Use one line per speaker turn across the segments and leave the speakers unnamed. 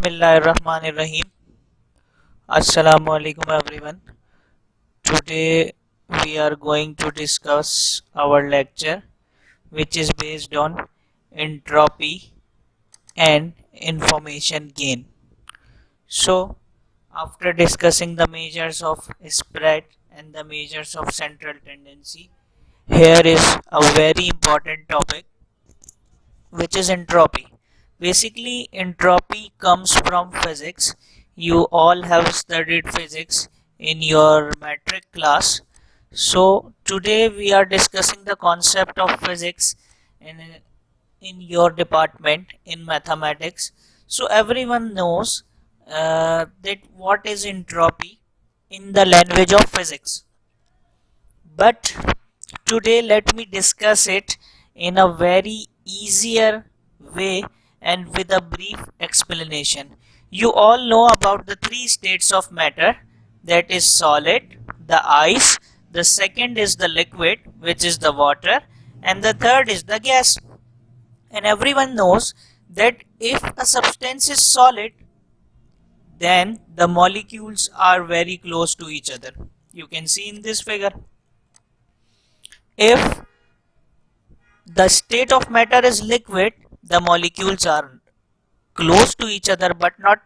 Bismillahirrahmanirrahim. Assalamu alaikum everyone. Today we are going to discuss our lecture which is based on entropy and information gain. So after discussing the measures of spread and the measures of central tendency, here is a very important topic which is entropy. Basically, entropy comes from physics. You all have studied physics in your metric class. So, today we are discussing the concept of physics in your department in mathematics. So, everyone knows that what is entropy in the language of physics. But today let me discuss it in a very easier way and with a brief explanation. You all know about the three states of matter, that is solid, the ice, the second is the liquid which is the water, and the third is the gas. And everyone knows that if a substance is solid, then the molecules are very close to each other. You can see in this figure. If the state of matter is liquid, the molecules are close to each other but not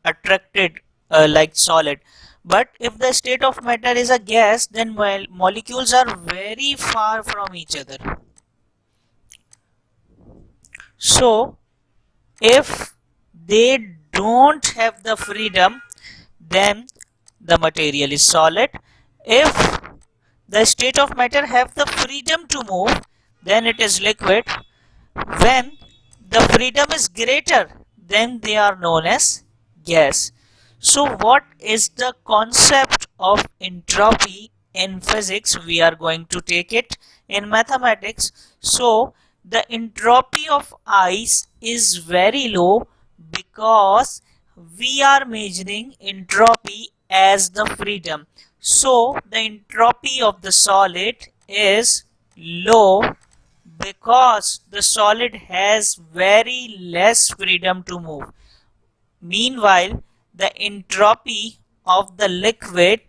attracted like solid. But if the state of matter is a gas, then molecules are very far from each other. So if they don't have the freedom, then the material is solid. If the state of matter have the freedom to move, then it is liquid. When the freedom is greater, then they are known as gas. So what is the concept of entropy in physics? We are going to take it in mathematics. So the entropy of ice is very low because we are measuring entropy as the freedom. So the entropy of the solid is low because the solid has very less freedom to move. Meanwhile, the entropy of the liquid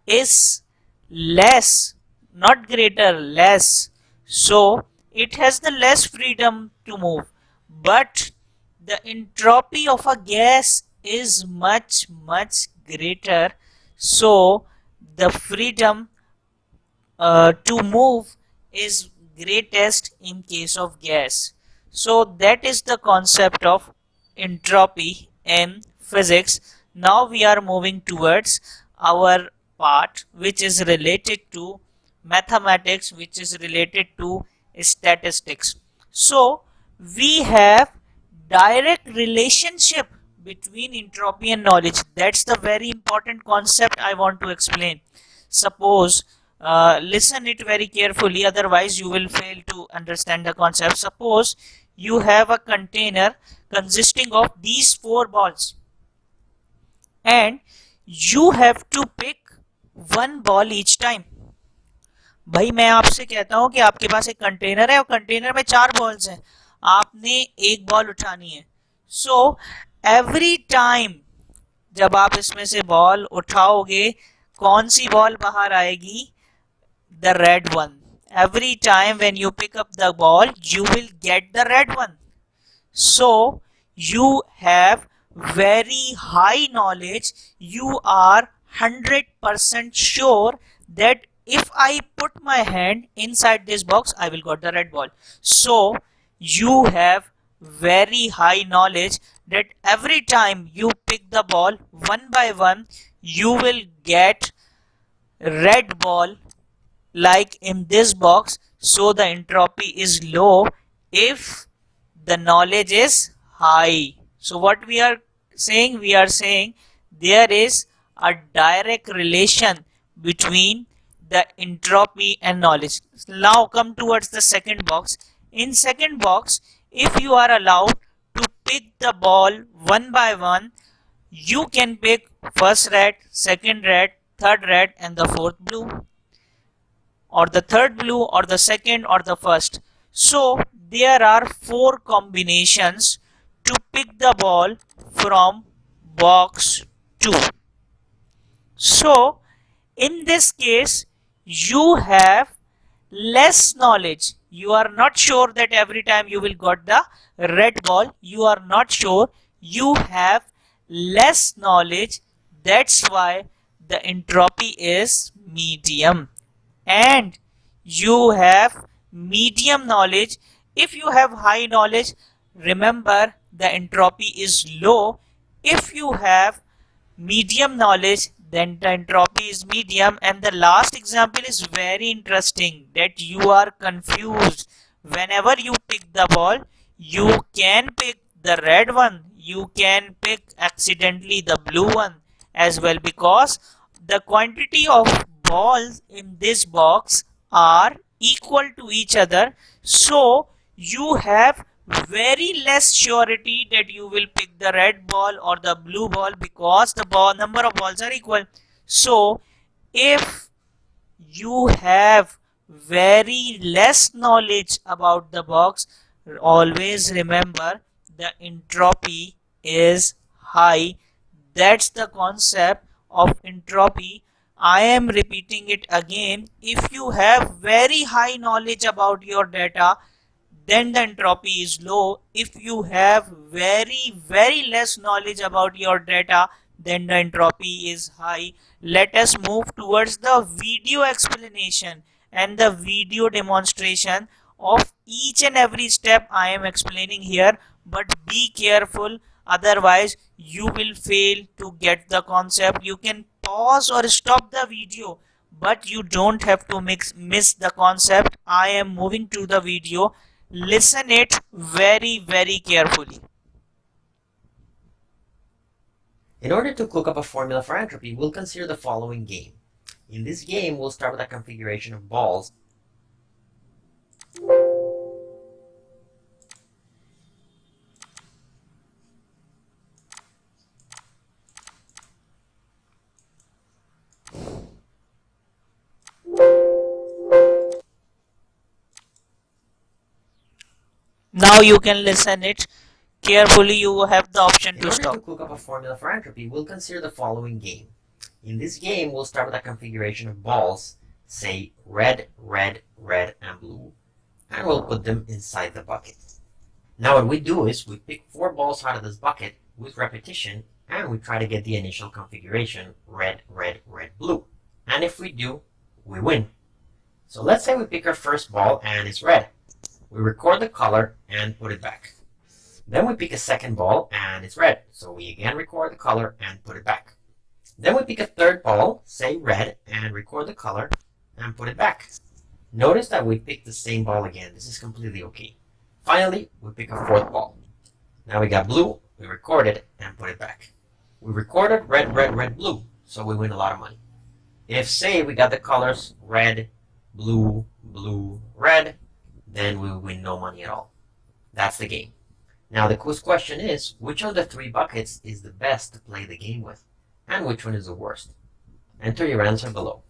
is less, not greater, less. So it has the less freedom to move. But the entropy of a gas is much, much greater. So the freedom to move is greatest in case of gas. So that is the concept of entropy in physics. Now we are moving towards our part which is related to mathematics, which is related to statistics. So we have direct relationship between entropy and knowledge. That's the very important concept I want to explain. Suppose listen it very carefully, otherwise you will fail to understand the concept. Suppose you have a container consisting of these four balls and you have to pick one ball each time. भाई मैं आपसे कहता हूं कि आपके पास एक container है और कंटेनर में चार बॉल्स हैं, आपने एक बॉल उठानी है. सो एवरी टाइम जब आप इसमें से बॉल उठाओगे, कौन सी बॉल बाहर आएगी? The red one. Every time when you pick up the ball, you will get the red one. So you have very high knowledge. You are 100% sure that if I put my hand inside this box, I will get the red ball. So you have very high knowledge that every time you pick the ball one by one, you will get red ball like in this box. So the entropy is low if the knowledge is high. So what we are saying? We are saying there is a direct relation between the entropy and knowledge. Now come towards the second box. In second box, if you are allowed to pick the ball one by one, you can pick first red, second red, third red and the fourth blue, or the third blue, or the second, or the first. So there are four combinations to pick the ball from box 2. So, in this case, you have less knowledge. You are not sure that every time you will got the red ball. You are not sure. You have less knowledge. That's why the entropy is medium. And you have medium knowledge. If you have high knowledge, remember the entropy is low. If you have medium knowledge, then the entropy is medium. And the last example is very interesting, that you are confused. Whenever you pick the ball, you can pick the red one, you can pick accidentally the blue one as well, because the quantity of balls in this box are equal to each other. So you have very less surety that you will pick the red ball or the blue ball, because the number of balls are equal. So if you have very less knowledge about the box, always remember the entropy is high. That's the concept of entropy. I am repeating it again. If you have very high knowledge about your data, then the entropy is low. If you have very less knowledge about your data, then the entropy is high. Let us move towards the video explanation and the video demonstration of each and every step I am explaining here. But be careful, otherwise you will fail to get the concept. You can pause or stop the video, but you don't have to miss the concept. I am moving to the video. Listen it very carefully.
In order to cook up a formula for entropy, we'll consider the following game. In this game, we'll start with a configuration of balls.
Now you can listen it carefully. You have the option
In
to
order
stop.
to cook up a formula for entropy, we'll consider the following game. In this game, we'll start with a configuration of balls, say red, red, red, and blue, and we'll put them inside the bucket. Now what we do is we pick 4 balls out of this bucket with repetition, and we try to get the initial configuration red, red, red, blue. And if we do, we win. So let's say we pick our first ball and it's red. We record the color and put it back. Then we pick a second ball and it's red, so we again record the color and put it back. Then we pick a third ball, say red, and record the color and put it back. Notice that we picked the same ball again. This is completely okay. Finally, we pick a fourth ball. Now we got blue, we record it and put it back. We recorded red, red, red, blue, so we win a lot of money. If, say, we got the colors red, blue, blue, red, then we win no money at all. That's the game. Now the quiz question is, which of the 3 buckets is the best to play the game with? And which one is the worst? Enter your answer below.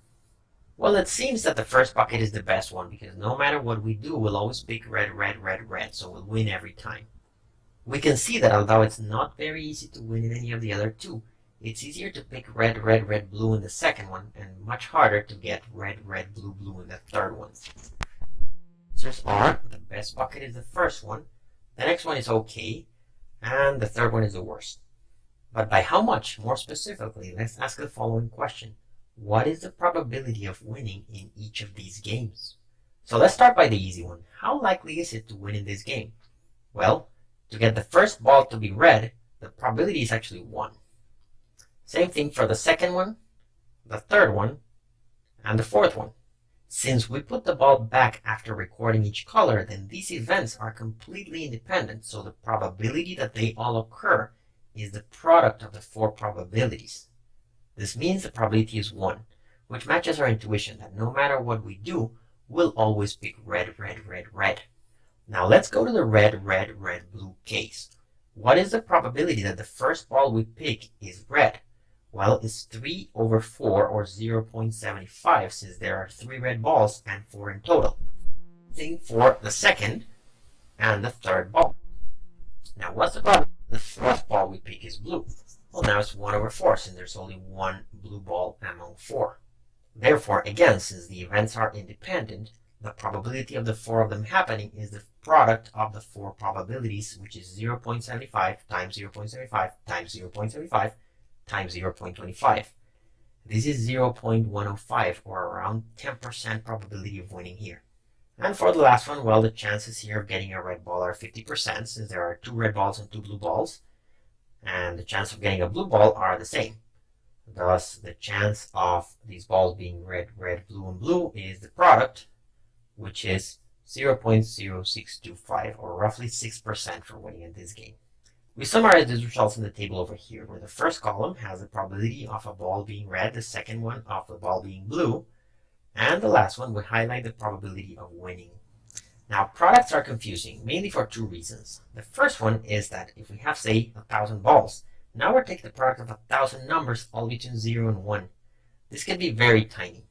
Well, it seems that the first bucket is the best one, because no matter what we do, we'll always pick red, red, red, red, so we'll win every time. We can see that although it's not very easy to win in any of the other 2, it's easier to pick red, red, red, blue in the second one, and much harder to get red, red, blue, blue in the third one. Answers are, the best bucket is the first one, the next one is okay, and the third one is the worst. But by how much? More specifically, let's ask the following question. What is the probability of winning in each of these games? So let's start by the easy one. How likely is it to win in this game? Well, to get the first ball to be red, the probability is actually 1. Same thing for the second one, the third one, and the fourth one. Since we put the ball back after recording each color, then these events are completely independent, so the probability that they all occur is the product of the 4 probabilities. This means the probability is 1, which matches our intuition that no matter what we do, we'll always pick red, red, red, red. Now let's go to the red, red, red, blue case. What is the probability that the first ball we pick is red? Well, it's 3 over 4, or 0.75, since there are 3 red balls and 4 in total. Same for the second and the third ball. Now, what's the problem? The fourth ball we pick is blue. Well, now it's 1/4 since there's only one blue ball among 4. Therefore, again, since the events are independent, the probability of the 4 of them happening is the product of the 4 probabilities, which is 0.75 times 0.75 times 0.75 times 0.25. This is 0.105, or around 10% probability of winning here. And for the last one, well, the chances here of getting a red ball are 50%, since there are 2 red balls and 2 blue balls, and the chance of getting a blue ball are the same. Thus, the chance of these balls being red, red, blue, and blue is the product, which is 0.0625, or roughly 6% for winning in this game. We summarize these results in the table over here, where the first column has the probability of a ball being red, the second one of the ball being blue, and the last one would highlight the probability of winning. Now, products are confusing, mainly for 2 reasons. The first one is that if we have, say, 1,000 balls, now we're taking the product of 1,000 numbers all between 0 and 1. This can be very tiny.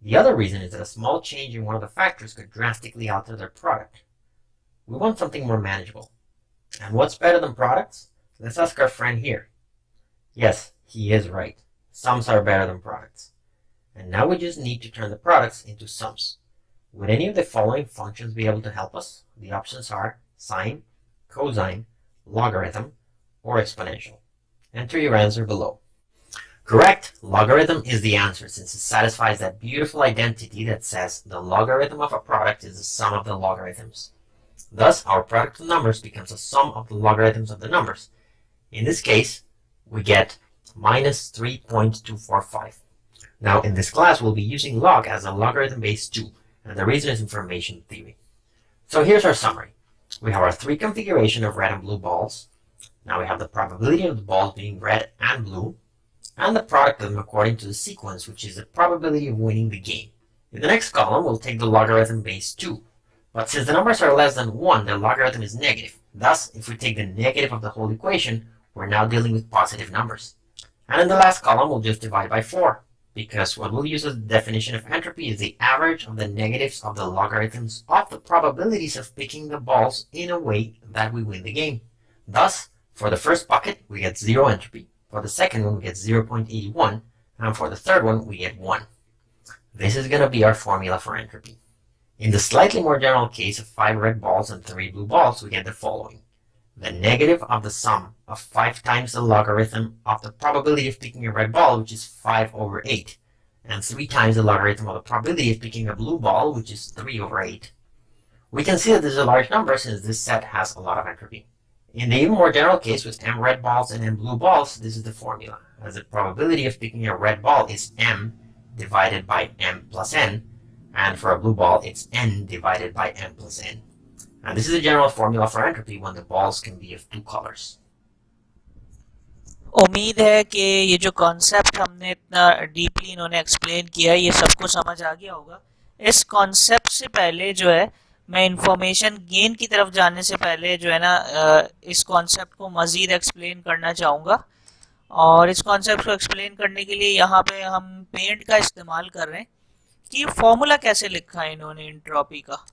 The other reason is that a small change in one of the factors could drastically alter their product. We want something more manageable. And what's better than products? Let's ask our friend here. Yes, he is right. Sums are better than products. And now we just need to turn the products into sums. Would any of the following functions be able to help us? The options are sine, cosine, logarithm, or exponential. Enter your answer below. Correct, logarithm is the answer, since it satisfies that beautiful identity that says the logarithm of a product is the sum of the logarithms. Thus, our product of numbers becomes a sum of the logarithms of the numbers. In this case, we get minus 3.245. Now, in this class, we'll be using log as a logarithm-based tool, and the reason is information theory. So here's our summary. We have our 3 configuration of red and blue balls. Now we have the probability of the balls being red and blue, and the product of them according to the sequence, which is the probability of winning the game. In the next column, we'll take the logarithm base 2. But since the numbers are less than 1, the logarithm is negative. Thus, if we take the negative of the whole equation, we're now dealing with positive numbers. And in the last column, we'll just divide by 4, because what we'll use as the definition of entropy is the average of the negatives of the logarithms of the probabilities of picking the balls in a way that we win the game. Thus, for the first bucket, we get 0 entropy. For the second one, we get 0.81. And for the third one, we get 1. This is going to be our formula for entropy. In the slightly more general case of 5 red balls and 3 blue balls, we get the following. The negative of the sum of 5 times the logarithm of the probability of picking a red ball, which is 5/8. And 3 times the logarithm of the probability of picking a blue ball, which is 3/8. We can see that this is a large number since this set has a lot of entropy. In the even more general case with m red balls and m blue balls, this is the formula, as the probability of picking a red ball is m divided by m plus n, and for a blue ball it's n divided by m plus n. And this is the general formula for entropy when the balls can be of 2 colors.
उम्मीद है कि ये जो concept हमने इतना deeply इन्होंने explain किया है ये सबको समझ आ गया होगा। इस कॉन्सेप्ट से पहले जो है मैं इंफॉर्मेशन गेन की तरफ जाने से पहले जो है ना इस कॉन्सेप्ट को मज़ीद एक्सप्लेन करना चाहूँगा। और इस कॉन्सेप्ट को एक्सप्लेन करने के लिए यहाँ पे हम पेंट का इस्तेमाल कर रहे हैं कि फॉर्मूला कैसे लिखा है इन्होंने एंट्रोपी का।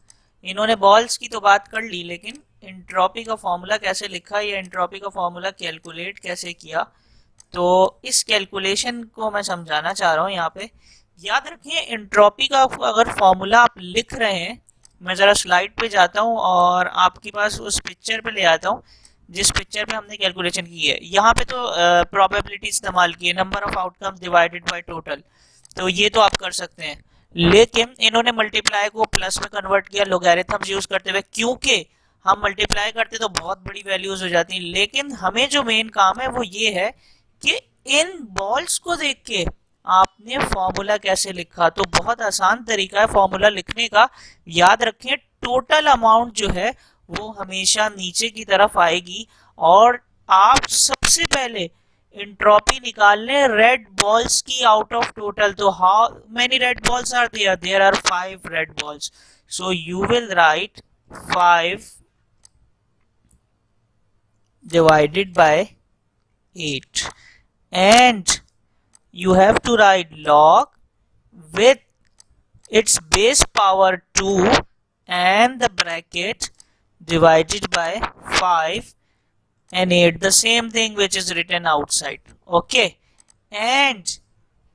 इन्होंने बॉल्स की तो बात कर ली, लेकिन एंट्रोपी का फॉर्मूला कैसे लिखा या एंट्रोपी का फॉर्मूला कैलकुलेट कैसे किया, तो इस कैलकुलेशन को मैं समझाना चाह रहा हूँ यहाँ पे। याद रखिए एंट्रोपी का अगर फॉर्मूला आप लिख रहे हैं, मैं ज़रा स्लाइड पे जाता हूँ और आपके पास उस पिक्चर पे ले आता हूँ जिस पिक्चर पे हमने कैलकुलेशन की है। यहाँ पे तो प्रोबेबिलिटी इस्तेमाल की है, number of outcomes divided by total, तो ये तो आप कर सकते हैं। लेकिन इन्होंने मल्टीप्लाई को प्लस में कन्वर्ट किया लॉगरिथम्स यूज करते हुए, क्योंकि हम मल्टीप्लाई करते तो बहुत बड़ी वैल्यूज हो जाती। लेकिन हमें जो मेन काम है वो ये है कि इन बॉल्स को देख के आपने फॉर्मूला कैसे लिखा। तो बहुत आसान तरीका है फॉर्मूला लिखने का। याद रखें टोटल अमाउंट जो है वो हमेशा नीचे की तरफ आएगी और आप सबसे पहले एंट्रोपी निकालने रेड बॉल्स की आउट ऑफ टोटल। तो how many red balls are there? There are 5 red balls, so you will write 5 divided by 8, and you have to write log with its base power 2 and the bracket divided by 5 and 8, the same thing which is written outside. Okay, and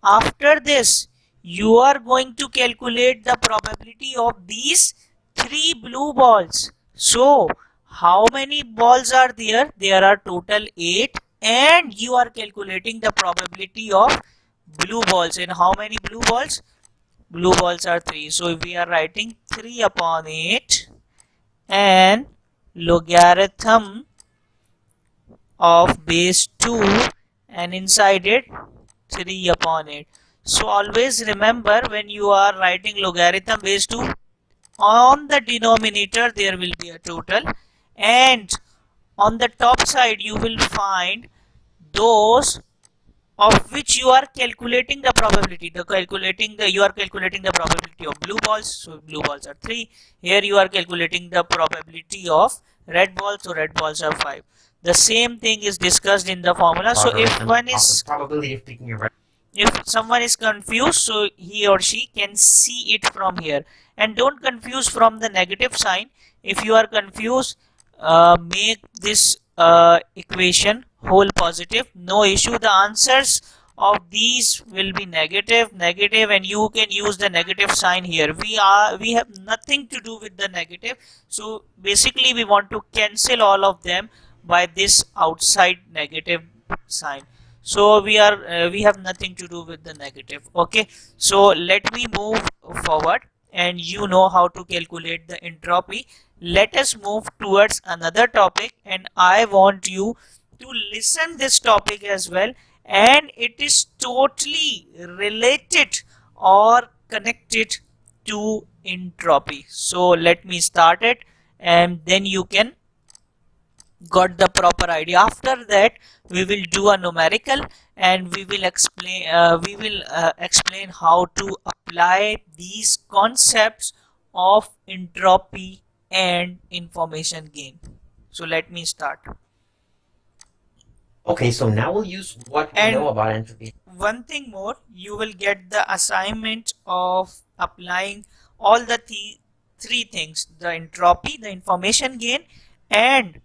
after this you are going to calculate the probability of these 3 blue balls. So how many balls are there? There are total 8, and you are calculating the probability of blue balls. And how many blue balls? Blue balls are 3. So we are writing 3 upon 8 and logarithm of base 2, and inside it 3 upon 8. So always remember, when you are writing logarithm base 2, on the denominator there will be a total, and on the top side you will find those of which you are calculating the probability. You are calculating the probability of blue balls, so blue balls are 3. Here you are calculating the probability of red balls, so red balls are 5. The same thing is discussed in the formula. So
Logarithm of the probability of picking a red.
if someone is confused, so he or she can see it from here. And don't confuse from the negative sign. If you are confused, make this equation whole positive, no issue. The answers of these will be negative, and you can use the negative sign here. We have nothing to do with the negative, so basically we want to cancel all of them by this outside negative sign. So we have nothing to do with the negative. Okay, so let me move forward, and you know how to calculate the entropy. Let us move towards another topic, and I want you to listen this topic as well, and it is totally related or connected to entropy. So let me start it, and then you can got the proper idea. After that we will do a numerical, and we will explain how to apply these concepts of entropy and information gain. So let me start.
Okay, so now we'll use what we know about entropy.
One thing more, you will get the assignment of applying all the three things: the entropy, the information gain, and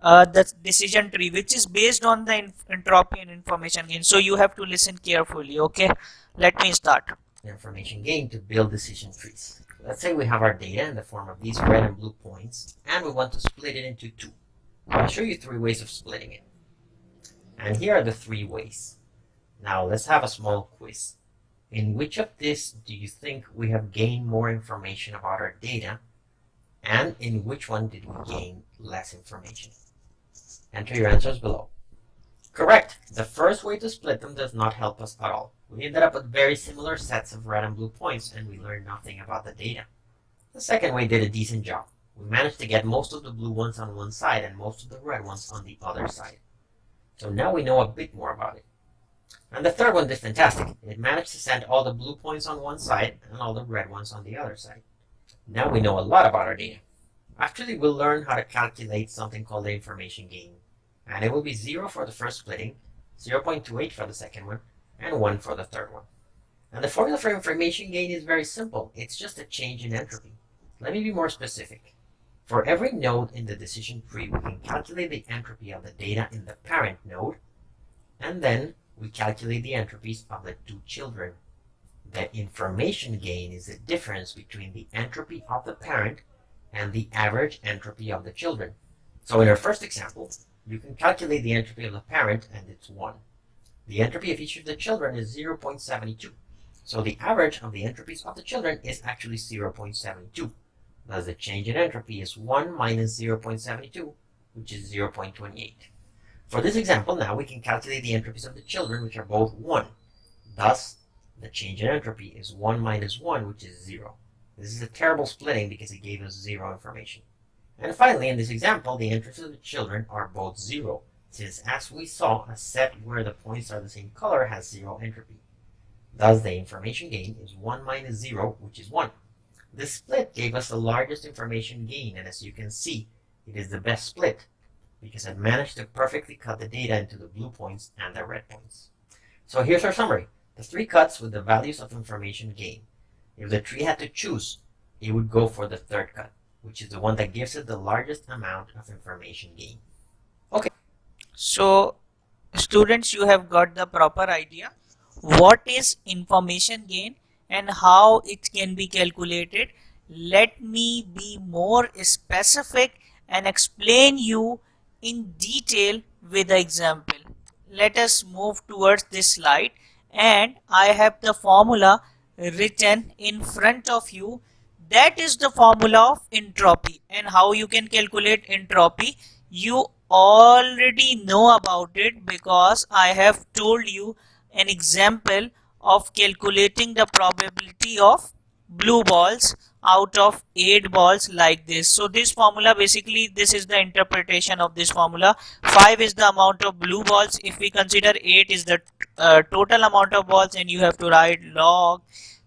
the decision tree, which is based on the entropy and information gain. So you have to listen carefully. Okay, let me start.
Information gain to build decision trees. Let's say we have our data in the form of these red and blue points, and we want to split it into 2. I'll show you 3 ways of splitting it. And here are the 3 ways. Now let's have a small quiz. In which of these do you think we have gained more information about our data, and in which one did we gain less information? Enter your answers below. Correct! The first way to split them does not help us at all. We ended up with very similar sets of red and blue points, and we learned nothing about the data. The second way did a decent job. We managed to get most of the blue ones on one side and most of the red ones on the other side. So now we know a bit more about it. And the third one did fantastic. It managed to send all the blue points on one side and all the red ones on the other side. Now we know a lot about our data. Actually, we'll learn how to calculate something called the information gain. And it will be 0 for the first splitting, 0.28 for the second one, and 1 for the third one. And the formula for information gain is very simple. It's just a change in entropy. Let me be more specific. For every node in the decision tree, we can calculate the entropy of the data in the parent node, and then we calculate the entropies of the 2 children. The information gain is the difference between the entropy of the parent and the average entropy of the children. So in our first example, you can calculate the entropy of the parent, and it's 1. The entropy of each of the children is 0.72. So the average of the entropies of the children is actually 0.72. Thus the change in entropy is 1 minus 0.72, which is 0.28. For this example, now we can calculate the entropies of the children, which are both 1. Thus, the change in entropy is 1 minus 1, which is 0. This is a terrible splitting because it gave us 0 information. And finally, in this example, the entropies of the children are both 0, since as we saw, a set where the points are the same color has 0 entropy. Thus, the information gain is 1 minus 0, which is 1. This split gave us the largest information gain, and as you can see, it is the best split because it managed to perfectly cut the data into the blue points and the red points. So here's our summary. The 3 cuts with the values of information gain. If the tree had to choose, it would go for the third cut, which is the one that gives it the largest amount of information gain. Okay,
So students, you have got the proper idea what is information gain and how it can be calculated. Let me be more specific and explain you in detail with the example. Let us move towards this slide, and I have the formula written in front of you. That is the formula of entropy. And how you can calculate entropy, you already know about it, because I have told you an example of calculating the probability of blue balls out of 8 balls like this. So this formula, basically this is the interpretation of this formula. 5 is the amount of blue balls. If we consider 8 is the total amount of balls, and you have to write log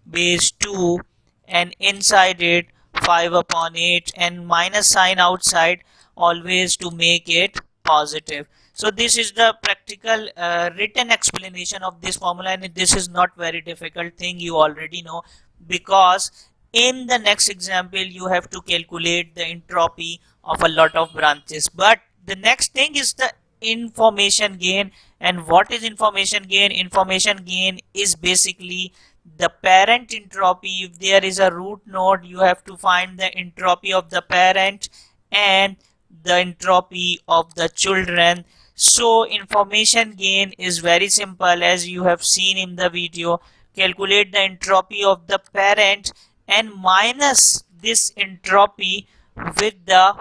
base 2 and inside it 5 upon 8 and minus sign outside, always to make it positive. So this is the practical written explanation of this formula, and this is not very difficult thing, you already know, because in the next example you have to calculate the entropy of a lot of branches. But the next thing is the information gain. And what is information gain? Information gain is basically the parent entropy. If there is a root node, you have to find the entropy of the parent and the entropy of the children. So information gain is very simple, as you have seen in the video. Calculate the entropy of the parent and minus this entropy with the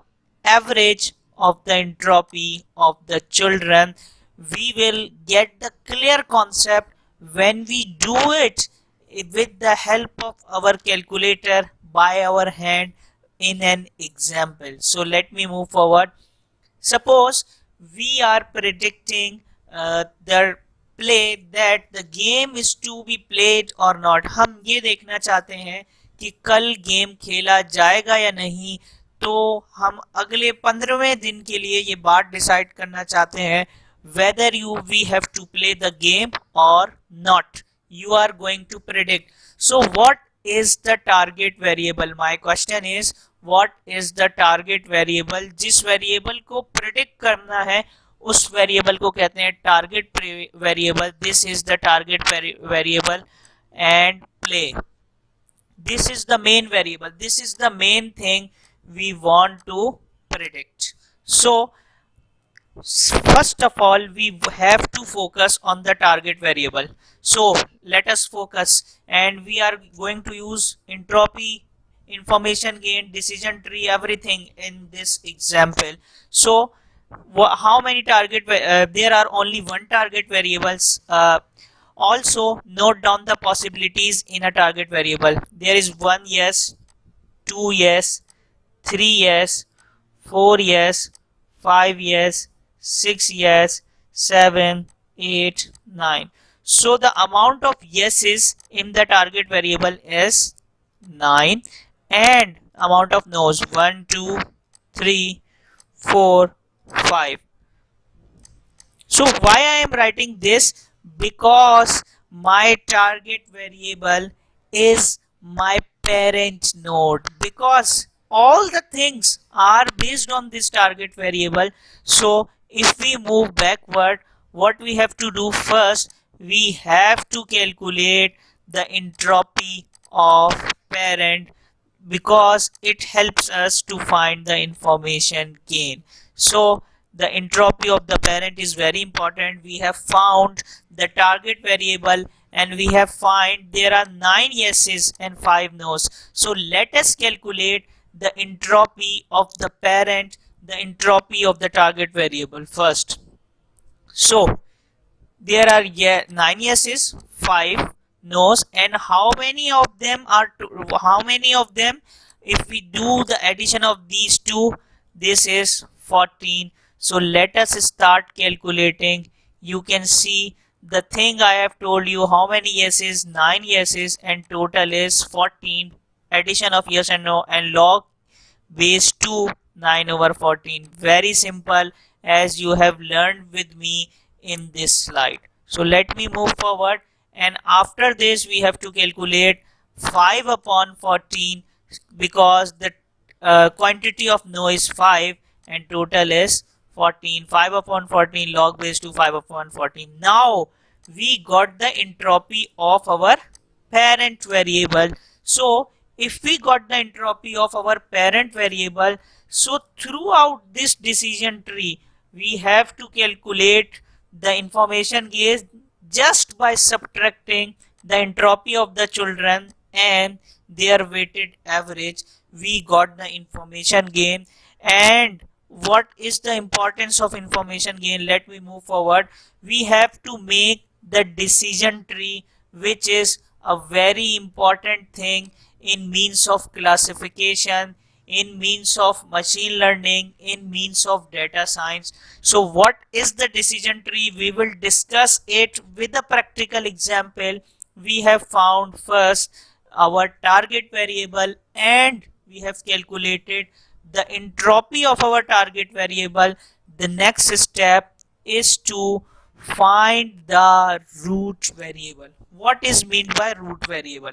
average of the entropy of the children. We will get the clear concept when we do it with the help of our calculator by our hand in an example. So let me move forward. Suppose we are predicting the play that the game is to be played or not. हम ये देखना चाहते हैं कि कल game खेला जाएगा या नहीं. तो हम अगले 15वें दिन के लिए ये बात डिसाइड करना चाहते हैं whether we have to play the game or not. You are going to predict. So what is the target variable? My question is, what is the target variable? जिस वेरिएबल को प्रिडिक्ट करना है उस variable को कहते हैं target variable. This is the target variable. And play, this is the main variable, this is the main thing we want to predict. So first of all, we have to focus on the target variable. So let us focus, and we are going to use entropy, information gain, decision tree, everything in this example. So how many target there are only one target variables. Also note down the possibilities in a target variable. There is 1 yes, 2 yes, 3 yes, 4 yes, 5 yes, 6 yes, 7, 8, 9. So the amount of yeses in the target variable is 9, and amount of no's 1, 2, 3, 4, 5. So why I am writing this? Because my target variable is my parent node, because all the things are based on this target variable. So if we move backward, what we have to do first, we have to calculate the entropy of parent, because it helps us to find the information gain. So the entropy of the parent is very important. We have found the target variable, and we have find there are 9 yeses and 5 nos. So let us calculate the entropy of the parent, the entropy of the target variable first. So there are 9 yeses, 5 no's, and how many of them are how many of them, if we do the addition of these two, this is 14. So let us start calculating. You can see the thing I have told you, how many yeses, 9 yeses, and total is 14. Addition of yes and no, and log base 2, 9 over 14. Very simple, as you have learned with me in this slide. So let me move forward, and after this we have to calculate 5 upon 14, because the quantity of no is 5 and total is 14, 5 upon 14 log base 2 5 upon 14. Now we got the entropy of our parent variable. So if we got the entropy of our parent variable, so throughout this decision tree we have to calculate the information gain just by subtracting the entropy of the children and their weighted average. We got the information gain. And what is the importance of information gain? Let me move forward. We have to make the decision tree, which is a very important thing in means of classification, in means of machine learning, in means of data science. So what is the decision tree? We will discuss it with a practical example. We have found first our target variable and we have calculated the entropy of our target variable. The next step is to find the root variable. What is meant by root variable?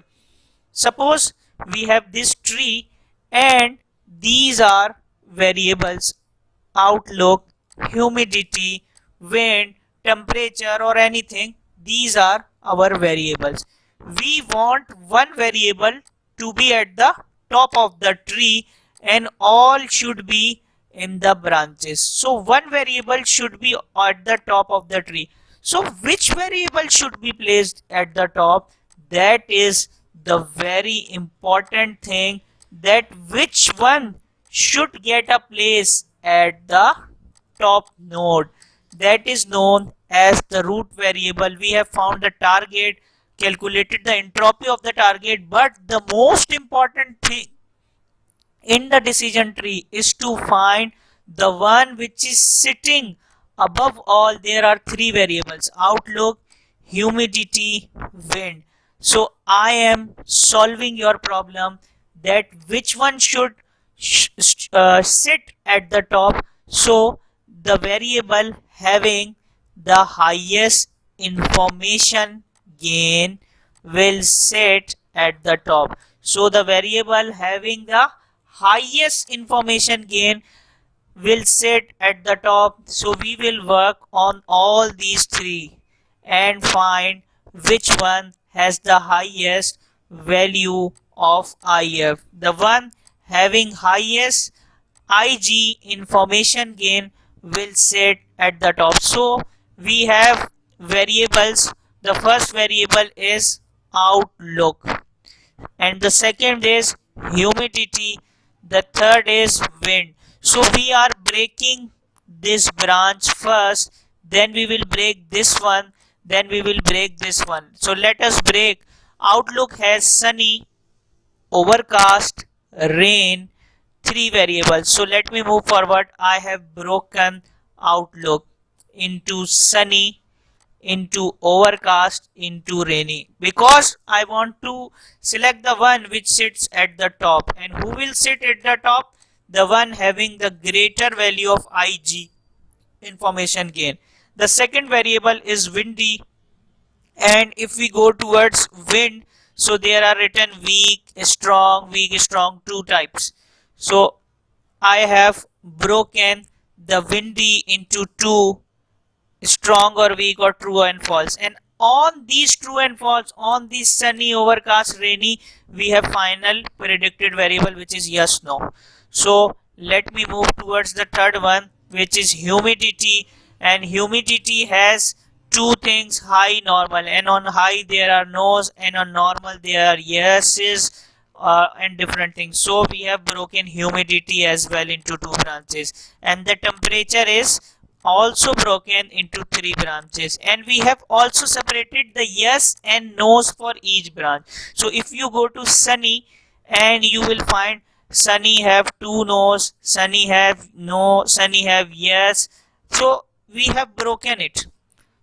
Suppose we have this tree and these are variables: outlook, humidity, wind, temperature, or anything. These are our variables. We want one variable to be at the top of the tree and all should be in the branches. So one variable should be at the top of the tree. So which variable should be placed at the top? That is the very important thing, that which one should get a place at the top node. That is known as the root variable. We have found the target, calculated the entropy of the target, but the most important thing in the decision tree is to find the one which is sitting above all. There are three variables: outlook, humidity, wind. So I am solving your problem that which one should sit at the top. So the variable having the highest information gain will sit at the top. So the variable having the highest information gain will sit at the top. So we will work on all these three and find which one has the highest value of IF. The one having highest IG information gain will sit at the top. So we have variables. The first variable is outlook and the second is humidity, the third is wind. So we are breaking this branch first, then we will break this one, then we will break this one. So let us break. Outlook has sunny, overcast, rain, three variables. So let me move forward. I have broken outlook into sunny, into overcast, into rainy, because I want to select the one which sits at the top. And who will sit at the top? The one having the greater value of IG information gain. The second variable is windy, and if we go towards wind, so there are written weak, strong, two types. So I have broken the windy into two: strong or weak, or true and false. And on these true and false, on these sunny, overcast, rainy, we have final predicted variable which is yes, no. So let me move towards the third one, which is humidity. And humidity has two things: high, normal. And on high there are no's, and on normal there are yeses, and different things. So we have broken humidity as well into two branches. And the temperature is also broken into three branches, and we have also separated the yes and no's for each branch. So if you go to sunny, and you will find sunny have two no's, sunny have no, sunny have yes. So we have broken it.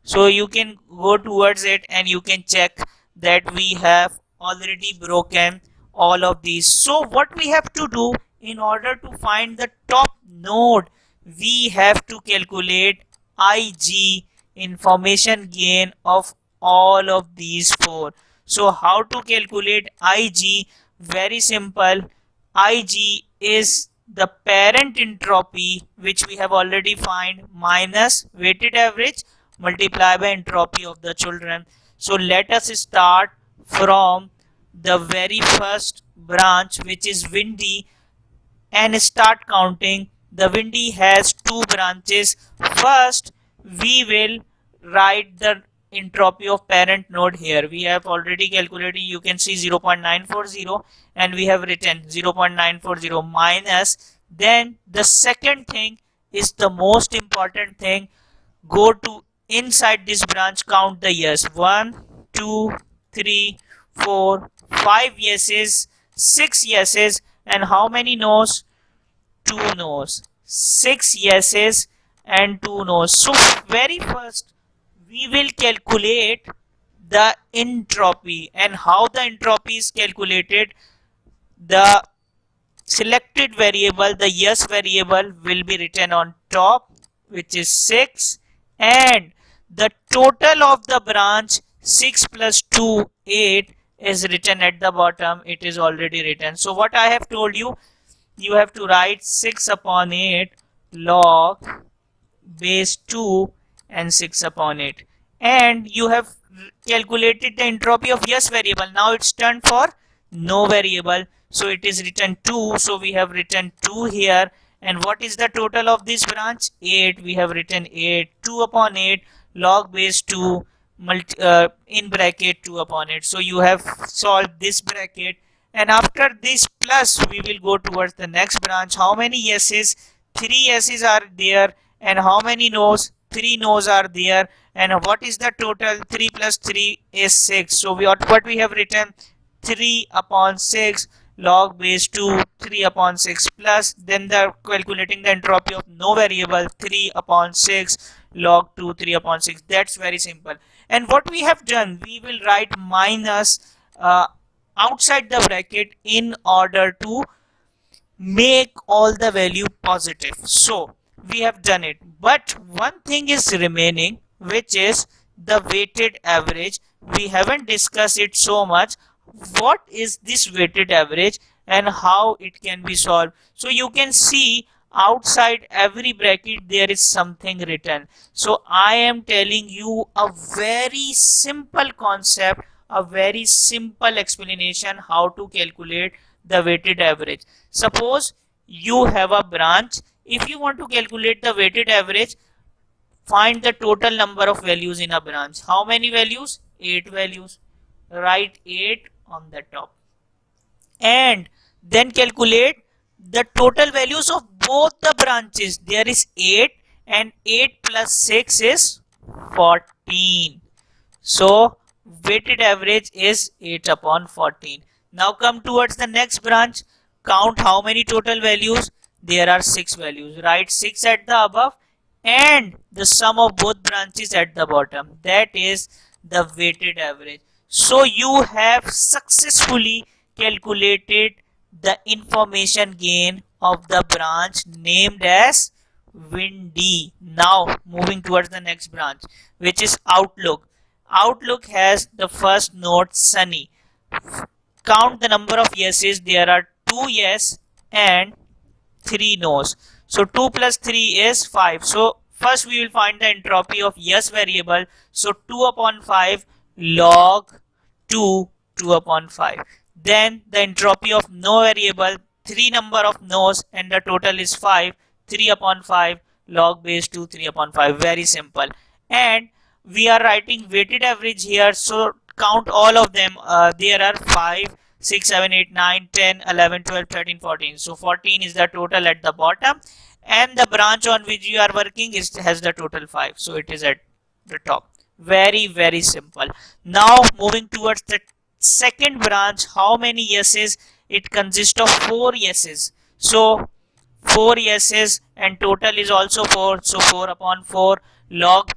So you can go towards it and you can check that we have already broken all of these. So what we have to do in order to find the top node, we have to calculate IG information gain of all of these four. So how to calculate IG? Very simple. IG is the parent entropy, which we have already find, minus weighted average multiplied by entropy of the children. So let us start from the very first branch, which is Windy, and start counting. The Windy has two branches. First, we will write the entropy of parent node here. We have already calculated, you can see 0.940, and we have written 0.940 minus. Then the second thing is the most important thing. Go to inside this branch, count the years. 1, 2, 3, 4, 5 yeses, 6 yeses, and how many no's? 2 no's. 6 yeses and 2 no's. So very first we will calculate the entropy, and how the entropy is calculated. The selected variable, the yes variable, will be written on top, which is 6, and the total of the branch 6 plus 2 8 is written at the bottom. It is already written. So what I have told you, you have to write 6 upon 8 log base 2 and 6 upon 8, and you have calculated the entropy of yes variable. Now it's turned for no variable, so it is written 2, so we have written 2 here. And what is the total of this branch? 8. We have written 8. 2 upon 8 log base 2 in bracket 2 upon 8. So you have solved this bracket, and after this plus we will go towards the next branch. How many yeses? 3 yeses are there. And how many no's? 3 no's are there. And what is the total? 3 plus 3 is 6. So what we have written? 3 upon 6 log base 2 3 upon 6 plus, then the calculating the entropy of no variable, 3 upon 6 log 2 3 upon 6. That's very simple. And what we have done, we will write minus outside the bracket in order to make all the value positive. So we have done it, but one thing is remaining, which is the weighted average. We haven't discussed it so much. What is this weighted average and how it can be solved? So you can see outside every bracket there is something written. So I am telling you a very simple concept, a very simple explanation how to calculate the weighted average. Suppose you have a branch. If you want to calculate the weighted average, find the total number of values in a branch. How many values? 8 values. Write 8 on the top, and then calculate the total values of both the branches. There is 8, and 8 plus 6 is 14. So weighted average is 8 upon 14. Now come towards the next branch. Count how many total values. There are 6 values. Write 6 at the above and the sum of both branches at the bottom. That is the weighted average. So you have successfully calculated the information gain of the branch named as Windy. Now moving towards the next branch, which is Outlook. Outlook has the first node Sunny. Count the number of yeses. There are 2 yes and 3 no's. So 2 plus 3 is 5. So first we will find the entropy of yes variable. So 2 upon 5 log 2 2 upon 5. Then the entropy of no variable, 3 number of no's, and the total is 5. 3 upon 5 log base 2 3 upon 5. Very simple. And we are writing weighted average here, so count all of them. There are 5 6 7 8 9 10 11 12 13 14. So 14 is the total at the bottom, and the branch on which you are working has the total 5, so it is at the top. Very simple. Now moving towards the second branch. How many yeses? It consists of 4 yeses. So 4 yeses, and total is also 4, so 4 upon 4 log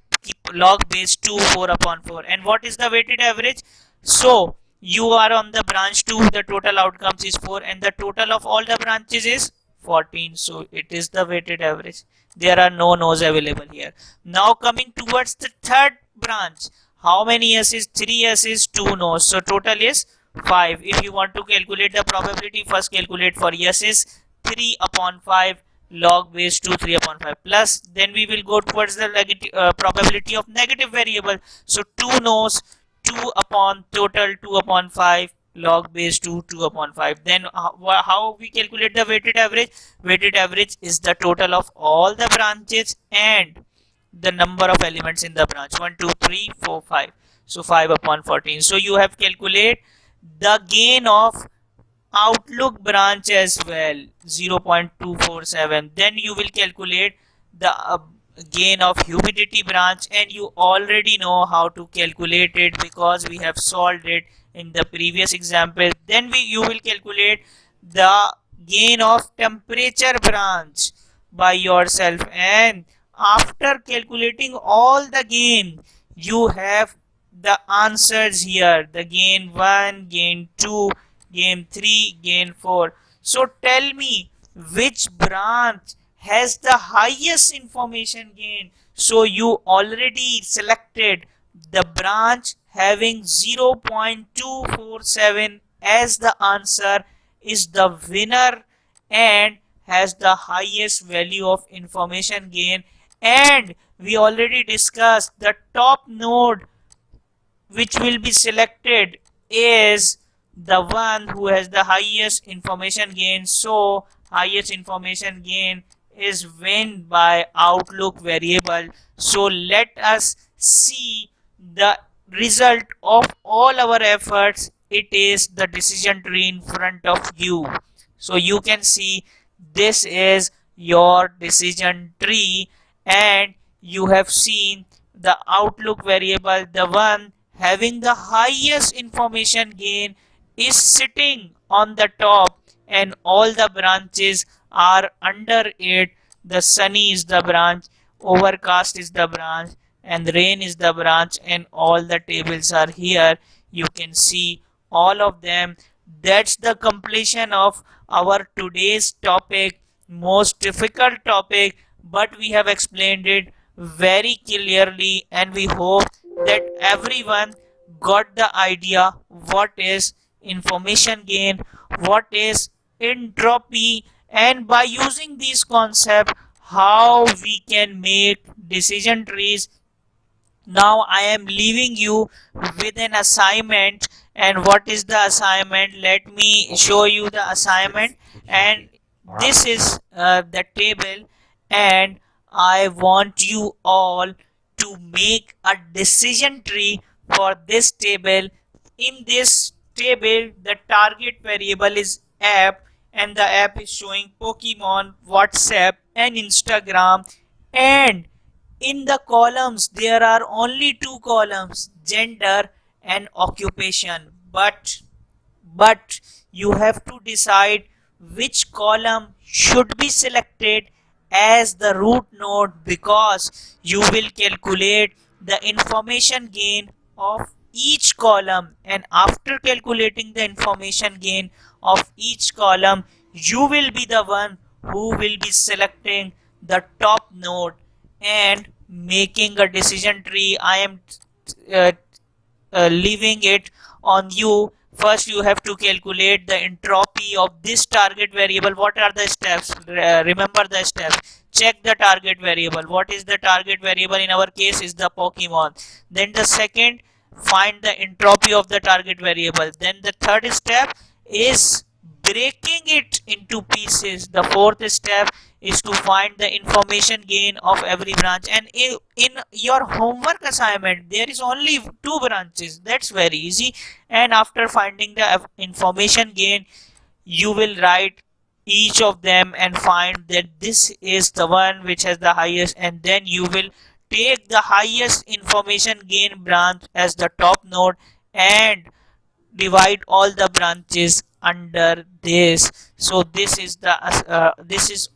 base 2 4 upon 4. And what is the weighted average? So you are on the branch 2, the total outcomes is 4, and the total of all the branches is 14, so it is the weighted average. There are no no's available here. Now coming towards the third branch. How many yeses? 3 yeses, 2 no's, so total is 5. If you want to calculate the probability, first calculate for yeses. 3 upon 5 log base 2 3 upon 5 plus, then we will go towards the probability of negative variable. So 2 knows 2 upon total 2 upon 5 log base 2 2 upon 5. Then how we calculate the weighted average? Weighted average is the total of all the branches and the number of elements in the branch, 1 2 3 4 5. So 5 upon 14. So you have calculate the gain of outlook branch as well, 0.247. Then you will calculate the gain of humidity branch, and you already know how to calculate it because we have solved it in the previous example. Then you will calculate the gain of temperature branch by yourself, and after calculating all the gain you have the answers here, the gain 1, gain 2, gain 3, gain 4. So tell me which branch has the highest information gain. So you already selected the branch having 0.247 as the answer is the winner and has the highest value of information gain. And we already discussed the top node which will be selected is the one who has the highest information gain. So highest information gain is win by outlook variable. So let us see the result of all our efforts. It is the decision tree in front of you. So you can see this is your decision tree, and you have seen the outlook variable, the one having the highest information gain, is sitting on the top and all the branches are under it. The sunny is the branch, overcast is the branch, and rain is the branch, and all the tables are here. You can see all of them. That's the completion of our today's topic, most difficult topic, but we have explained it very clearly, and we hope that everyone got the idea what is information gain, what is entropy, and by using these concepts how we can make decision trees. Now I am leaving you with an assignment. And what is the assignment? Let me show you the assignment. And this is the table, and I want you all to make a decision tree for this table. In this table the target variable is app, and the app is showing Pokemon, WhatsApp and Instagram. And in the columns there are only two columns, gender and occupation. But you have to decide which column should be selected as the root node, because you will calculate the information gain of each column, and after calculating the information gain of each column you will be the one who will be selecting the top node and making a decision tree. I am uh, leaving it on you. First you have to calculate the entropy of this target variable. What are the steps? Remember the steps. Check the target variable. What is the target variable? In our case is the Pokemon. Then the second, find the entropy of the target variable. Then the third step is breaking it into pieces. The fourth step is to find the information gain of every branch. And in your homework assignment there is only two branches. That's very easy. And after finding the information gain you will write each of them and find that this is the one which has the highest, and then you will take the highest information gain branch as the top node and divide all the branches under this. So this is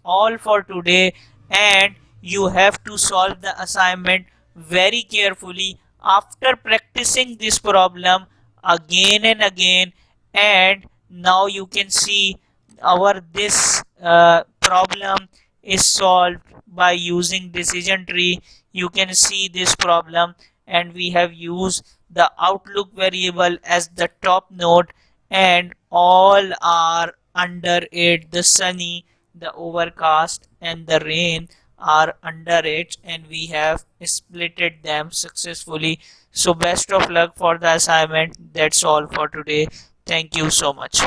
all for today, and you have to solve the assignment very carefully after practicing this problem again and again. And now you can see our this problem is solved by using decision tree. You can see this problem, and we have used the outlook variable as the top node, and all are under it, the sunny, the overcast and the rain are under it, and we have splitted them successfully. So best of luck for the assignment. That's all for today. Thank you so much.